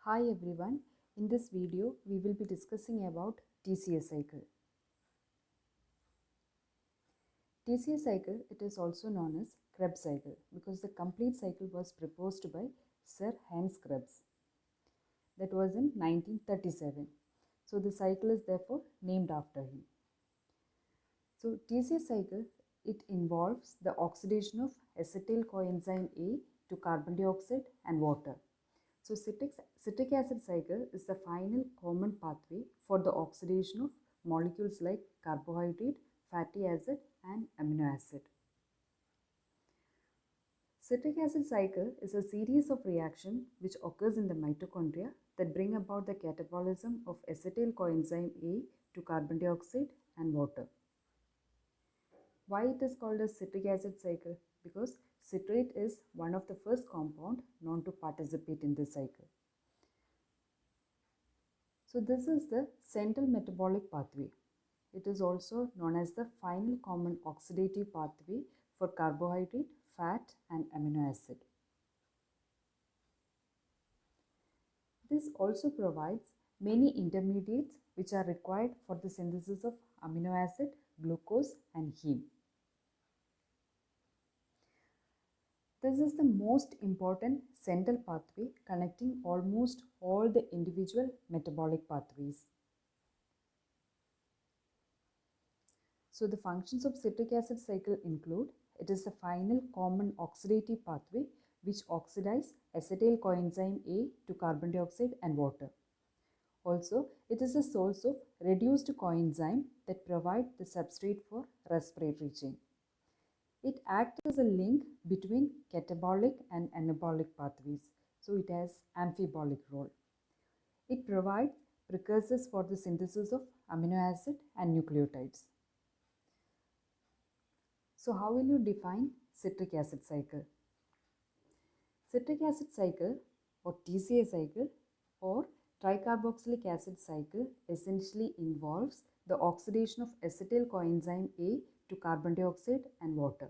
Hi everyone, in this video we will be discussing about TCA cycle. TCA cycle, it is also known as Krebs cycle because the complete cycle was proposed by Sir Hans Krebs. That was in 1937. So the cycle is therefore named after him. So TCA cycle, it involves the oxidation of acetyl coenzyme A to carbon dioxide and water. So citric acid cycle is the final common pathway for the oxidation of molecules like carbohydrate, fatty acid and amino acid. Citric acid cycle is a series of reactions which occurs in the mitochondria that bring about the catabolism of acetyl coenzyme A to carbon dioxide and water. Why it is called as citric acid cycle? Because citrate is one of the first compound known to participate in this cycle. So this is the central metabolic pathway. It is also known as the final common oxidative pathway for carbohydrate, fat and amino acid. This also provides many intermediates which are required for the synthesis of amino acid, glucose and heme. This is the most important central pathway connecting almost all the individual metabolic pathways. So the functions of citric acid cycle include, it is the final common oxidative pathway which oxidizes acetyl coenzyme A to carbon dioxide and water. Also, it is a source of reduced coenzyme that provide the substrate for respiratory chain. It acts as a link between catabolic and anabolic pathways, so it has amphibolic role. It provides precursors for the synthesis of amino acid and nucleotides. So how will you define citric acid cycle? Citric acid cycle or TCA cycle or tricarboxylic acid cycle essentially involves the oxidation of acetyl coenzyme A to carbon dioxide and water.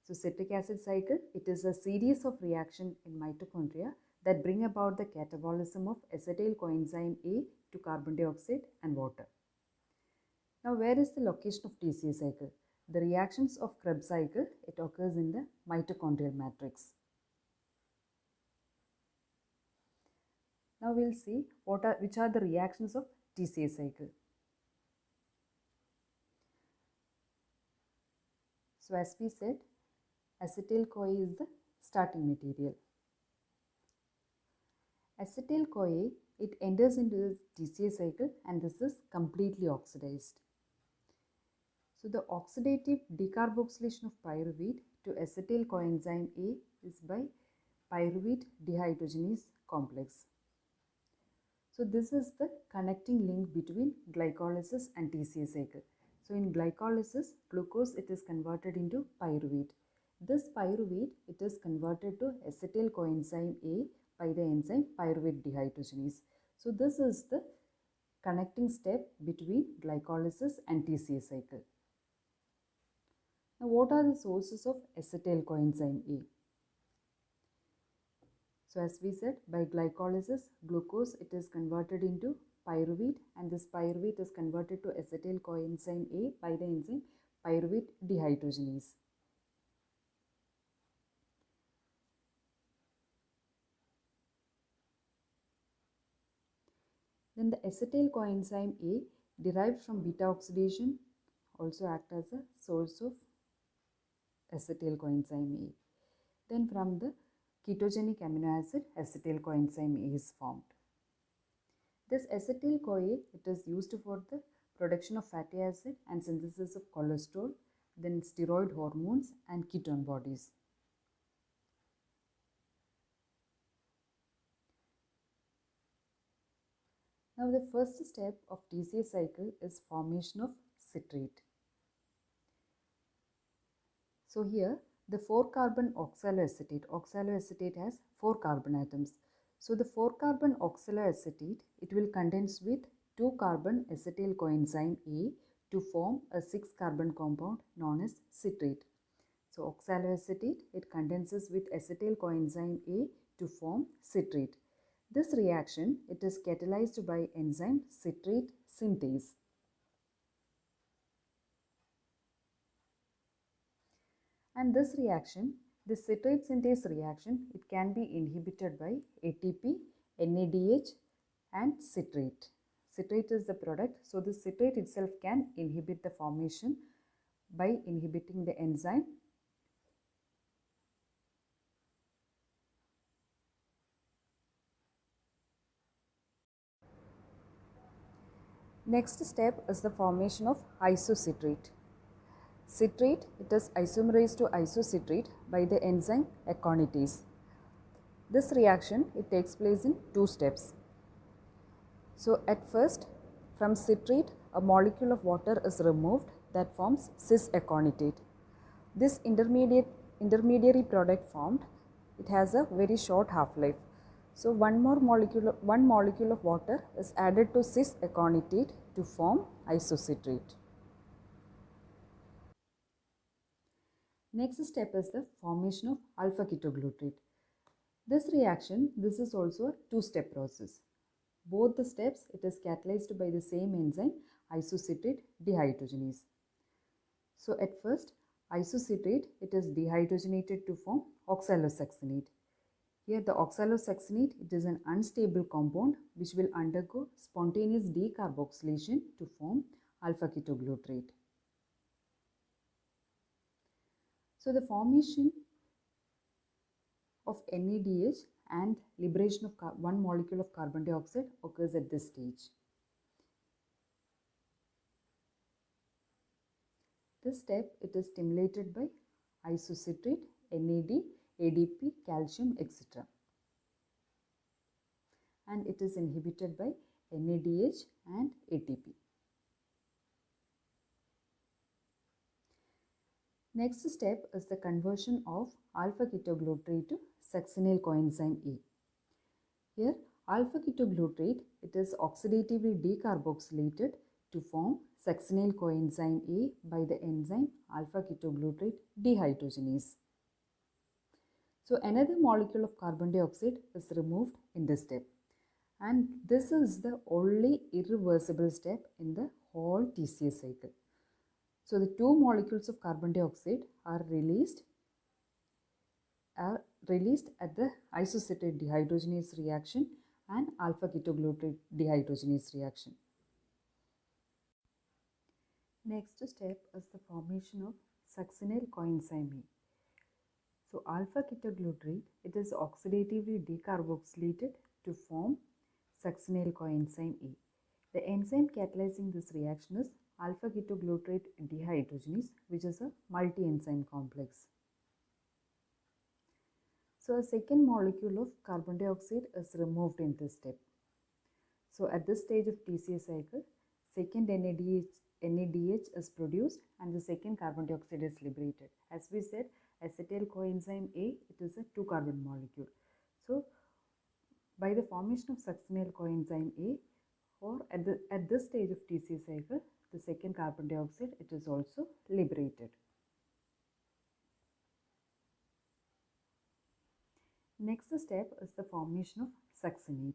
So citric acid cycle, it is a series of reactions in mitochondria that bring about the catabolism of acetyl coenzyme A to carbon dioxide and water. Now where is the location of TCA cycle? The reactions of Krebs cycle, it occurs in the mitochondrial matrix. Now we'll see which are the reactions of TCA cycle. So as we said, acetyl-CoA is the starting material. Acetyl-CoA, it enters into the TCA cycle and this is completely oxidized. So the oxidative decarboxylation of pyruvate to acetyl coenzyme A is by pyruvate dehydrogenase complex. So this is the connecting link between glycolysis and TCA cycle. So in glycolysis, glucose it is converted into pyruvate. This pyruvate it is converted to acetyl coenzyme A by the enzyme pyruvate dehydrogenase. So this is the connecting step between glycolysis and TCA cycle. Now what are the sources of acetyl coenzyme A? So as we said, by glycolysis, glucose it is converted into pyruvate and this pyruvate is converted to acetyl coenzyme A by the enzyme pyruvate dehydrogenase. Then the acetyl coenzyme A derived from beta oxidation also act as a source of acetyl coenzyme A. Then from the ketogenic amino acid, acetyl coenzyme A is formed. This acetyl-CoA, it is used for the production of fatty acid and synthesis of cholesterol, then steroid hormones and ketone bodies. Now the first step of TCA cycle is formation of citrate. So here the 4-carbon oxaloacetate has 4 carbon atoms. So the 4-carbon oxaloacetate, it will condense with 2-carbon acetyl coenzyme A to form a 6-carbon compound known as citrate. So oxaloacetate, it condenses with acetyl coenzyme A to form citrate. This reaction, it is catalyzed by enzyme citrate synthase. And this reaction, the citrate synthase reaction, it can be inhibited by ATP, NADH and citrate. Citrate is the product, so the citrate itself can inhibit the formation by inhibiting the enzyme. Next step is the formation of isocitrate. Citrate, it is isomerized to isocitrate by the enzyme aconitase. This reaction, it takes place in two steps. So at first, from citrate, a molecule of water is removed that forms cis-aconitate. This intermediary product formed, it has a very short half-life. So one molecule of water is added to cis-aconitate to form isocitrate. Next step is the formation of alpha-ketoglutarate. This reaction, this is also a two-step process. Both the steps, it is catalyzed by the same enzyme, isocitrate dehydrogenase. So at first, isocitrate, it is dehydrogenated to form oxalosuccinate. Here the oxalosuccinate, it is an unstable compound which will undergo spontaneous decarboxylation to form alpha-ketoglutarate. So the formation of NADH and liberation of one molecule of carbon dioxide occurs at this stage. This step, it is stimulated by isocitrate, NAD, ADP, calcium, etc. And it is inhibited by NADH and ATP. Next step is the conversion of alpha-ketoglutarate to succinyl coenzyme A. Here, alpha-ketoglutarate, it is oxidatively decarboxylated to form succinyl coenzyme A by the enzyme alpha-ketoglutarate dehydrogenase. So another molecule of carbon dioxide is removed in this step. And this is the only irreversible step in the whole TCA cycle. So the two molecules of carbon dioxide are released at the isocitrate dehydrogenase reaction and alpha-ketoglutarate dehydrogenase reaction. Next step is the formation of succinyl coenzyme A. So alpha-ketoglutarate, it is oxidatively decarboxylated to form succinyl coenzyme A. The enzyme catalyzing this reaction is alpha-ketoglutarate dehydrogenase, which is a multi-enzyme complex. So a second molecule of carbon dioxide is removed in this step. So at this stage of TCA cycle, second NADH is produced and the second carbon dioxide is liberated. As we said, acetyl coenzyme A, it is a 2-carbon molecule. So by the formation of succinyl coenzyme A, or at this stage of TCA cycle, the second carbon dioxide, it is also liberated. Next step is the formation of succinate.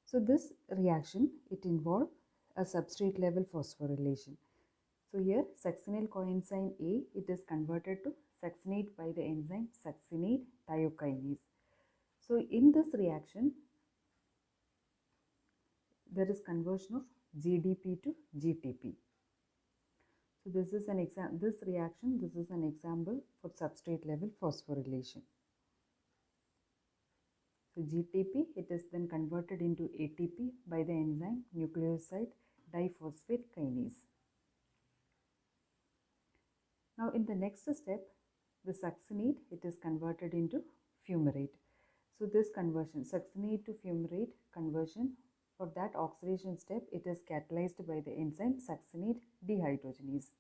So this reaction, it involves a substrate level phosphorylation. So here succinyl coenzyme A, it is converted to succinate by the enzyme succinate thiokinase. So in this reaction, there is conversion of GDP to GTP. So this is an example. This is an example for substrate level phosphorylation. So GTP, it is then converted into ATP by the enzyme nucleoside diphosphate kinase. Now in the next step, the succinate, it is converted into fumarate. So this conversion, succinate to fumarate conversion, for that oxidation step, it is catalyzed by the enzyme succinate dehydrogenase.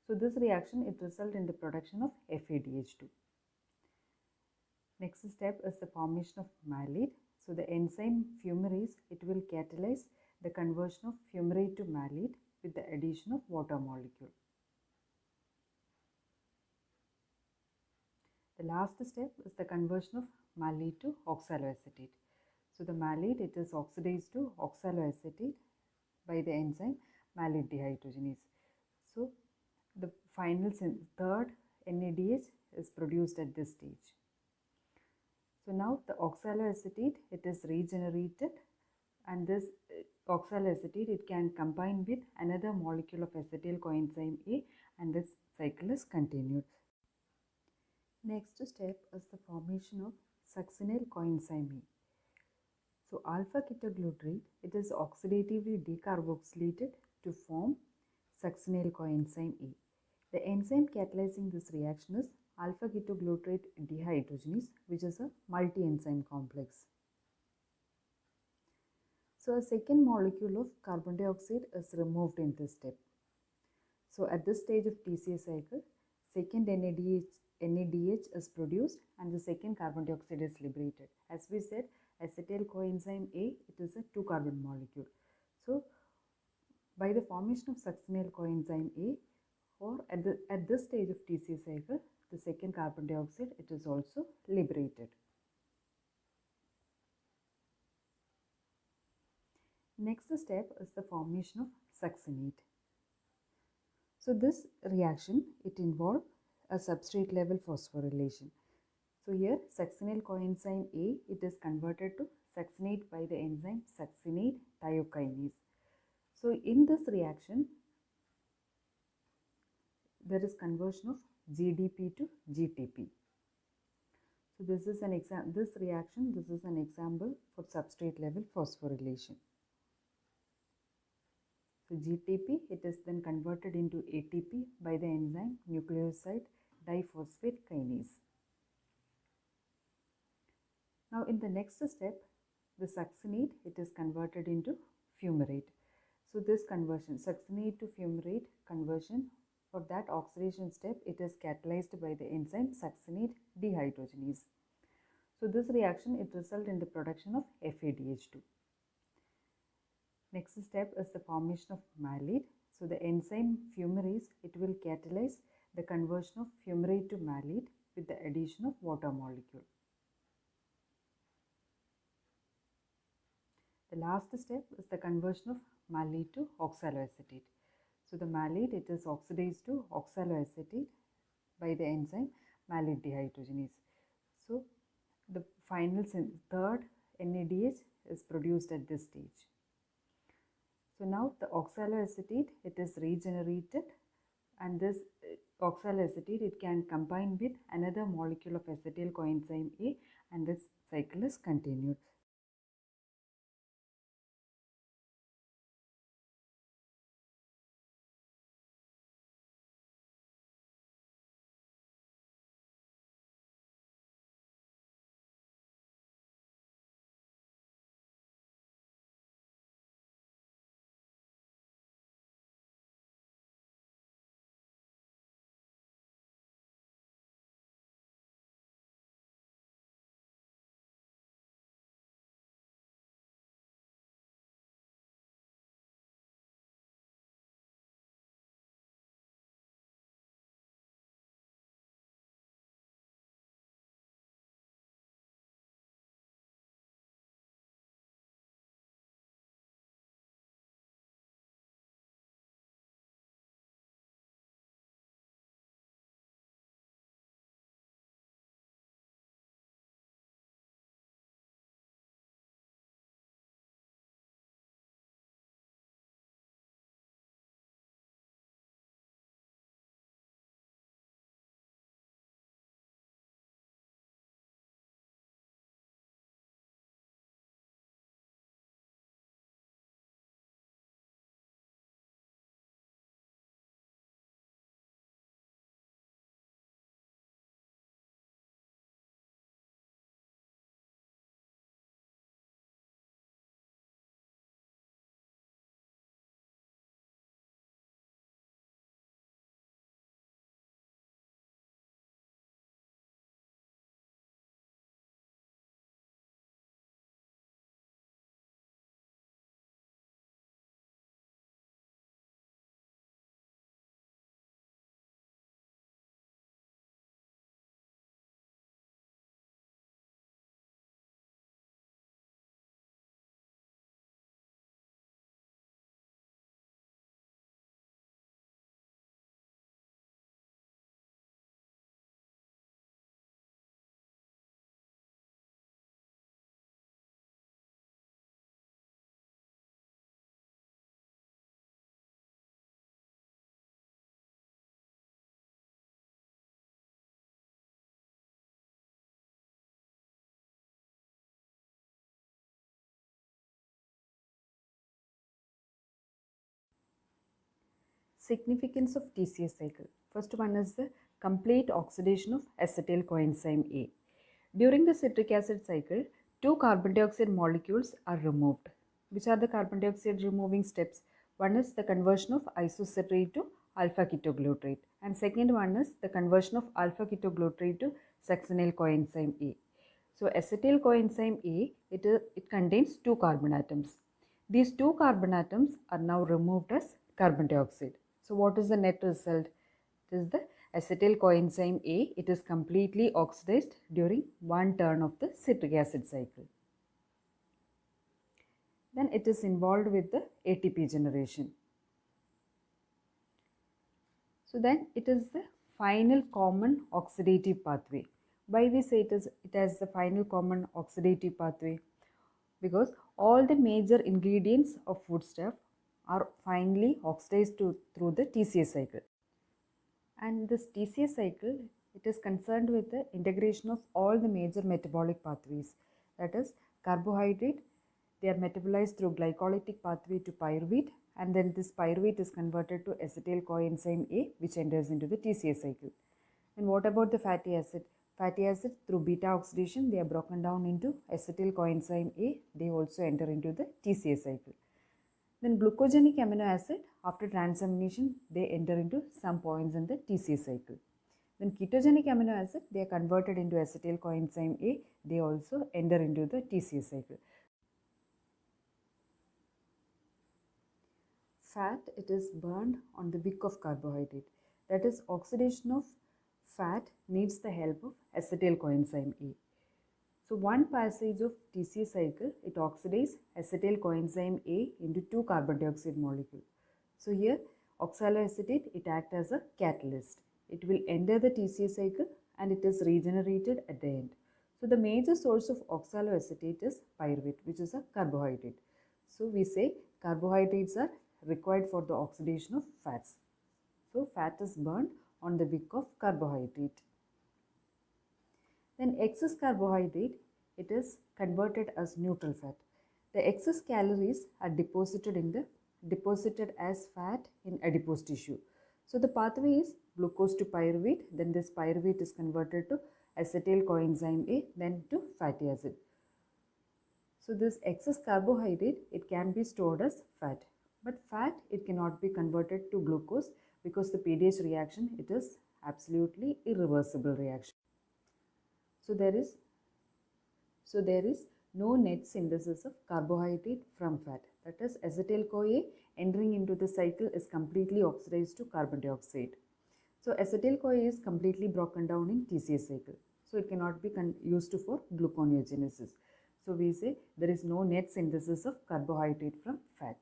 So this reaction, it results in the production of FADH2. Next step is the formation of malate. So the enzyme fumarase, it will catalyze the conversion of fumarate to malate with the addition of water molecule. The last step is the conversion of malate to oxaloacetate. So the malate, it is oxidized to oxaloacetate by the enzyme malate dehydrogenase. So the final third NADH is produced at this stage. So now the oxaloacetate, it is regenerated, and this oxaloacetate, it can combine with another molecule of acetyl coenzyme A, and this cycle is continued. Next step is the formation of succinyl coenzyme A. So alpha ketoglutarate, it is oxidatively decarboxylated to form succinyl coenzyme A. The enzyme catalyzing this reaction is alpha ketoglutarate dehydrogenase, which is a multi-enzyme complex. So a second molecule of carbon dioxide is removed in this step. So at this stage of TCA cycle, second NADH is produced and the second carbon dioxide is liberated. As we said, acetyl coenzyme A, it is a 2-carbon molecule. So by the formation of succinyl coenzyme A, or at this stage of TCA cycle, the second carbon dioxide, it is also liberated. Next step is the formation of succinate. So this reaction, it involves a substrate level phosphorylation. So here succinyl coenzyme A, it is converted to succinate by the enzyme succinate thiokinase. So in this reaction, there is conversion of GDP to GTP. So this is an example. This is an example for substrate level phosphorylation. So GTP, it is then converted into ATP by the enzyme nucleoside diphosphate kinase. Now in the next step, the succinate, it is converted into fumarate. So this conversion, succinate to fumarate conversion, for that oxidation step, it is catalyzed by the enzyme succinate dehydrogenase. So this reaction, it results in the production of FADH2. Next step is the formation of malate. So the enzyme fumarase, it will catalyze the conversion of fumarate to malate with the addition of water molecule. The last step is the conversion of malate to oxaloacetate. So the malate, it is oxidized to oxaloacetate by the enzyme malate dehydrogenase. So the final third NADH is produced at this stage. So now the oxaloacetate, it is regenerated, and this oxaloacetate, it can combine with another molecule of acetyl coenzyme A, and this cycle is continued. Significance of TCA cycle. First one is the complete oxidation of acetyl coenzyme A. During the citric acid cycle, two carbon dioxide molecules are removed. Which are the carbon dioxide removing steps? One is the conversion of isocitrate to alpha ketoglutarate, and second one is the conversion of alpha ketoglutarate to succinyl coenzyme A. So acetyl coenzyme A, it contains two carbon atoms. These two carbon atoms are now removed as carbon dioxide. So what is the net result? It is the acetyl coenzyme A. It is completely oxidized during one turn of the citric acid cycle. Then it is involved with the ATP generation. So then it is the final common oxidative pathway. Why we say it has the final common oxidative pathway? Because all the major ingredients of foodstuff are finally oxidized through the TCA cycle. And this TCA cycle, it is concerned with the integration of all the major metabolic pathways. That is, carbohydrate, they are metabolized through glycolytic pathway to pyruvate, and then this pyruvate is converted to acetyl coenzyme A, which enters into the TCA cycle. And what about the fatty acid? Fatty acid, through beta oxidation, they are broken down into acetyl coenzyme A. They also enter into the TCA cycle. Then glucogenic amino acid, after transamination, they enter into some points in the TCA cycle. Then ketogenic amino acid, they are converted into acetyl coenzyme A. They also enter into the TCA cycle. Fat, it is burned on the wick of carbohydrate. That is, oxidation of fat needs the help of acetyl coenzyme A. So one passage of TCA cycle, it oxidizes acetyl coenzyme A into two carbon dioxide molecule. So here oxaloacetate, it acts as a catalyst. It will enter the TCA cycle and it is regenerated at the end. So the major source of oxaloacetate is pyruvate, which is a carbohydrate. So we say carbohydrates are required for the oxidation of fats. So fat is burned on the wick of carbohydrate. Then excess carbohydrate, it is converted as neutral fat. The excess calories are deposited as fat in adipose tissue. So the pathway is glucose to pyruvate, then this pyruvate is converted to acetyl coenzyme A, then to fatty acid. So this excess carbohydrate, it can be stored as fat. But fat, it cannot be converted to glucose because the PDH reaction, it is absolutely irreversible reaction. So there is no net synthesis of carbohydrate from fat. That is, acetyl-CoA entering into the cycle is completely oxidized to carbon dioxide. So acetyl-CoA is completely broken down in TCA cycle. So it cannot be used for gluconeogenesis. So we say there is no net synthesis of carbohydrate from fat.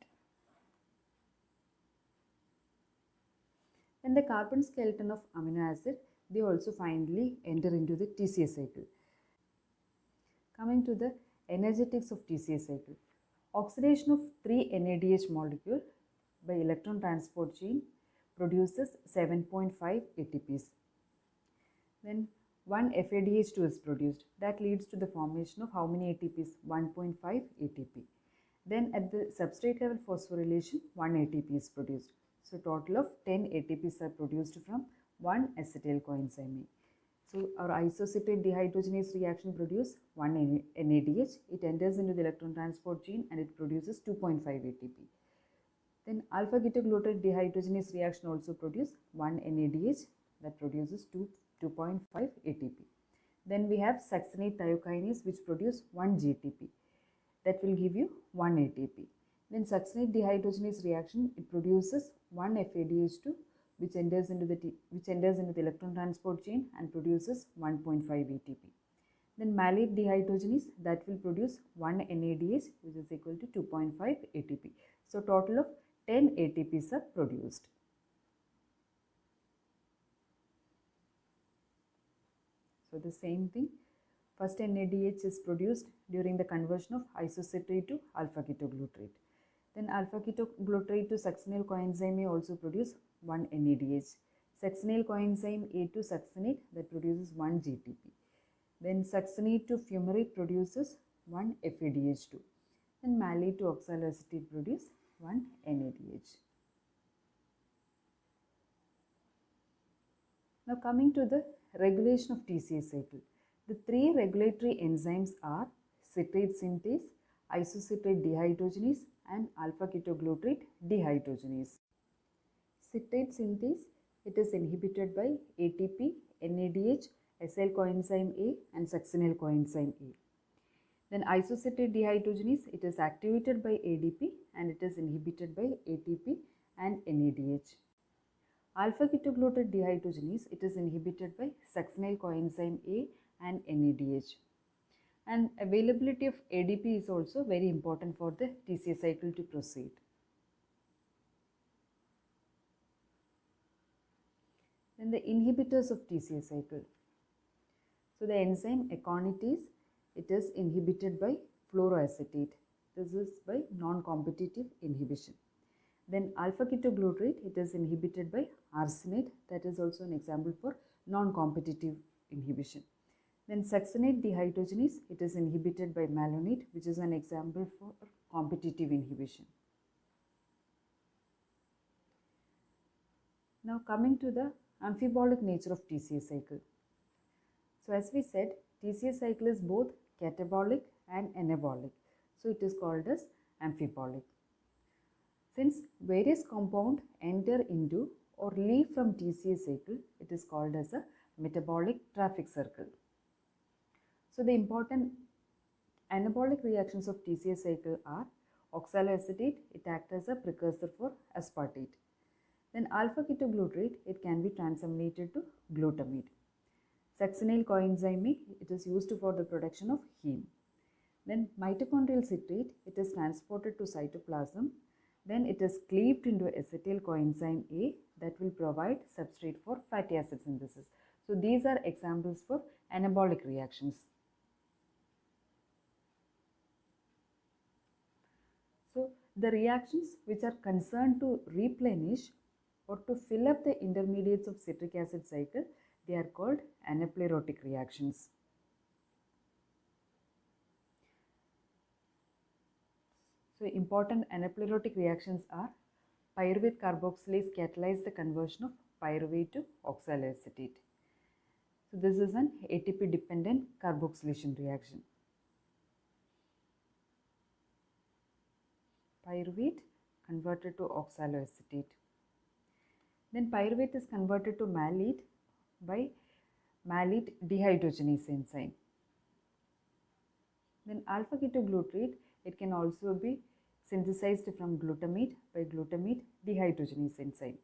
Then the carbon skeleton of amino acid, they also finally enter into the TCA cycle. Coming to the energetics of TCA cycle. Oxidation of 3 NADH molecule by electron transport chain produces 7.5 ATPs. Then 1 FADH2 is produced. That leads to the formation of how many ATPs? 1.5 ATP. Then at the substrate level phosphorylation, 1 ATP is produced. So total of 10 ATPs are produced from 1 acetyl coenzyme A. So our isocitrate dehydrogenase reaction produces 1 NADH. It enters into the electron transport chain and it produces 2.5 ATP. Then alpha ketoglutarate dehydrogenase reaction also produces 1 NADH, that produces 2.5 ATP. Then we have succinate thiokinase, which produces 1 GTP, that will give you 1 ATP. Then succinate dehydrogenase reaction, it produces 1 FADH2, which enters into the electron transport chain and produces 1.5 ATP. Then malate dehydrogenase, that will produce 1 NADH, which is equal to 2.5 ATP. So total of 10 ATPs are produced. So the same thing, first NADH is produced during the conversion of isocitrate to alpha ketoglutarate. Then alpha ketoglutarate to succinyl coenzyme A also produce 1 NADH. Succinyl coenzyme A to succinate, that produces 1 GTP. Then succinate to fumarate produces 1 FADH2. Then malate to oxaloacetate produce 1 NADH. Now coming to the regulation of TCA cycle. The three regulatory enzymes are citrate synthase, isocitrate dehydrogenase and alpha ketoglutarate dehydrogenase. Citrate synthase, it is inhibited by ATP, NADH, acyl coenzyme A and succinyl coenzyme A. Then isocitrate dehydrogenase, it is activated by ADP and it is inhibited by ATP and NADH. Alpha ketoglutarate dehydrogenase, it is inhibited by succinyl coenzyme A and NADH. And availability of ADP is also very important for the TCA cycle to proceed. Then the inhibitors of TCA cycle. So the enzyme aconitase, it is inhibited by fluoroacetate. This is by non-competitive inhibition. Then alpha ketoglutarate, it is inhibited by arsenate. That is also an example for non-competitive inhibition. Then succinate dehydrogenase, it is inhibited by malonate, which is an example for competitive inhibition. Now coming to the amphibolic nature of TCA cycle. So as we said, TCA cycle is both catabolic and anabolic. So it is called as amphibolic. Since various compounds enter into or leave from TCA cycle, it is called as a metabolic traffic circle. So the important anabolic reactions of TCA cycle are oxaloacetate, it acts as a precursor for aspartate. Then alpha ketoglutarate, it can be transaminated to glutamate. Succinyl coenzyme A, it is used for the production of heme. Then mitochondrial citrate, it is transported to cytoplasm. Then it is cleaved into acetyl coenzyme A that will provide substrate for fatty acid synthesis. So these are examples for anabolic reactions. So the reactions which are concerned to replenish or to fill up the intermediates of citric acid cycle, they are called anaplerotic reactions. So important anaplerotic reactions are pyruvate carboxylase catalyze the conversion of pyruvate to oxaloacetate. So this is an ATP dependent carboxylation reaction. Pyruvate converted to oxaloacetate. Then pyruvate is converted to malate by malate dehydrogenase enzyme. Then alpha ketoglutarate, it can also be synthesized from glutamate by glutamate dehydrogenase enzyme.